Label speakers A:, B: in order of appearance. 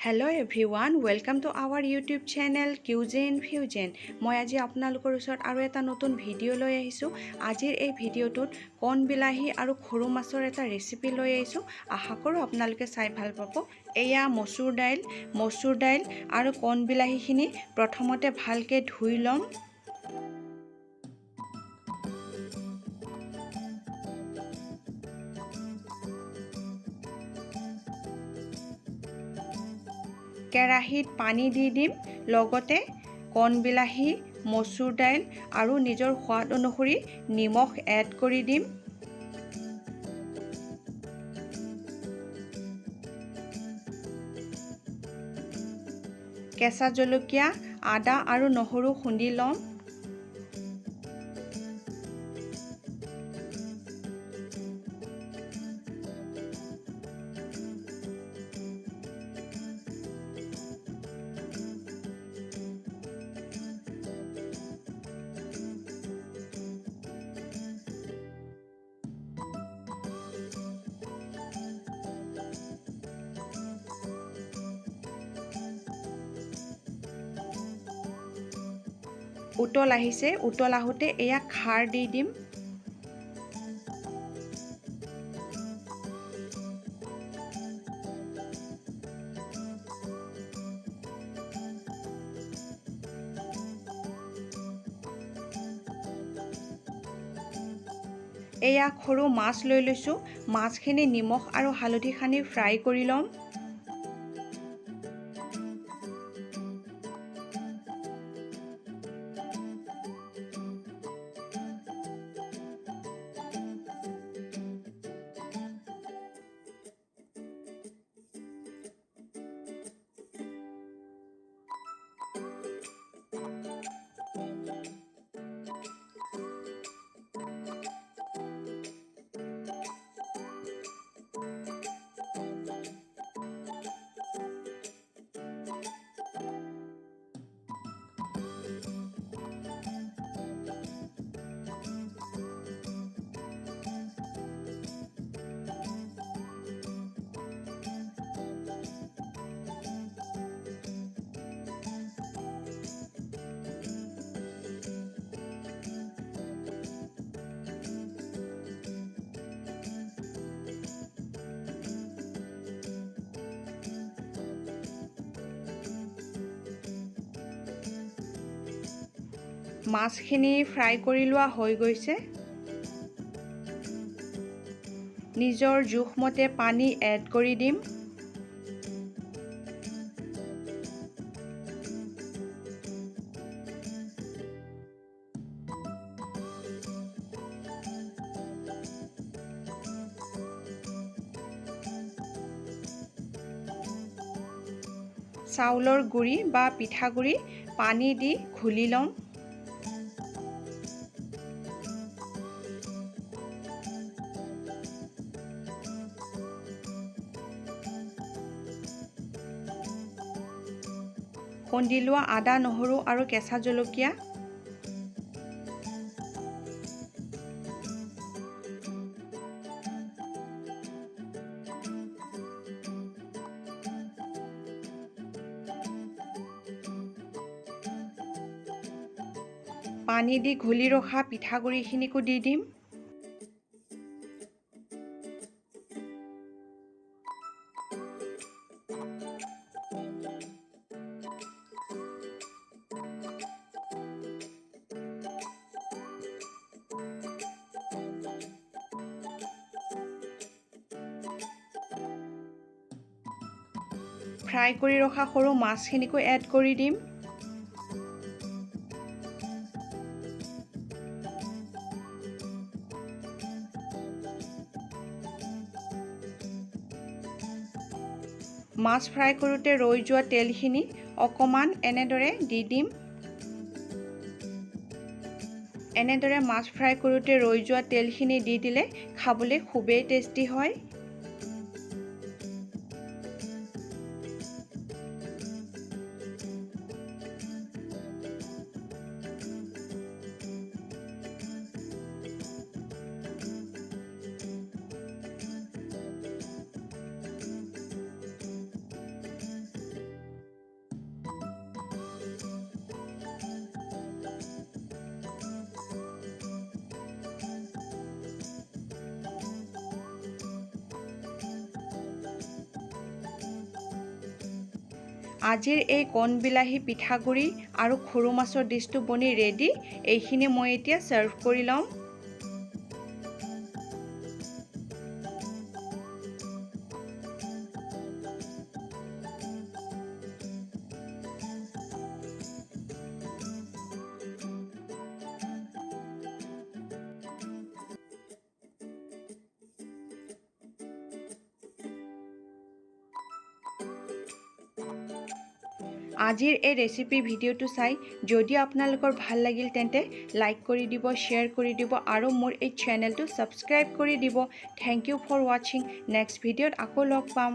A: Hello everyone, welcome to our YouTube channel Cuisine Fusion. মই আজি আপোনালোকৰ ওচৰত আৰু এটা নতুন ভিডিঅ' লৈ আহিছোঁ। আজিৰ এই ভিডিঅ'টোত কণ বিলাহী আৰু সৰু মাছৰ এটা ৰেচিপি লৈ আহিছোঁ। আশা কৰোঁ আপোনালোকে চাই ভাল পাব। এয়া মচুৰ দাইল আৰু কণ বিলাহীখিনি প্ৰথমতে ভালকৈ ধুই ল'ম। কেৰাহীত পানী দি দিম, লগতে কণ বিলাহী, মচুৰ দাইল আৰু নিজৰ সোৱাদ অনুসৰি নিমখ এড কৰি দিম। কেঁচা জলকীয়া, আদা আৰু নহৰু খুন্দি ল'ম। উতল আহিছে, উতল আহোঁতে এয়া খাৰ দি দিম। এয়া সৰু মাছ লৈ লৈছোঁ। মাছখিনি নিমখ আৰু হালধি সানি ফ্ৰাই কৰি ল'ম। মাছখিনি ফ্ৰাই কৰি লোৱা হৈ গৈছে। নিজৰ জোখমতে পানী এড কৰি দিম। চাউলৰ গুড়ি বা পিঠাগুড়ি পানী দি ঘুলি ল'ম। খুন্দি লোৱা আদা, নহৰু আৰু কেঁচা জলকীয়া, পানী দি ঘুলি ৰখা পিঠাগুড়িখিনিকো দি দিম। ফ্ৰাই কৰি ৰখা সৰু মাছখিনিকো এড কৰি দিম। মাছ ফ্ৰাই কৰোঁতে ৰৈ যোৱা তেলখিনি অকণমান এনেদৰে দি দিম। এনেদৰে মাছ ফ্ৰাই কৰোঁতে ৰৈ যোৱা তেলখিনি দি দিলে খাবলৈ খুবেই টেষ্টি হয়। আজিৰ এই কণ বিলাহী পিঠাগুড়ি আৰু সৰু মাছৰ ডিছটো বনি ৰেডি। এইখিনি মই এতিয়া সাৰ্ভ কৰি লম। আজিৰ এই ৰেচিপি ভিডিঅ'টো চাই যদি আপোনালোকৰ ভাল লাগিল তেন্তে লাইক কৰি দিব, শ্বেয়াৰ কৰি দিব আৰু মোৰ এই চেনেলটো ছাবস্ক্ৰাইব কৰি দিব। থেংক ইউ ফৰ ৱাচিং। নেক্সট ভিডিঅ'ত আকৌ লগ পাম।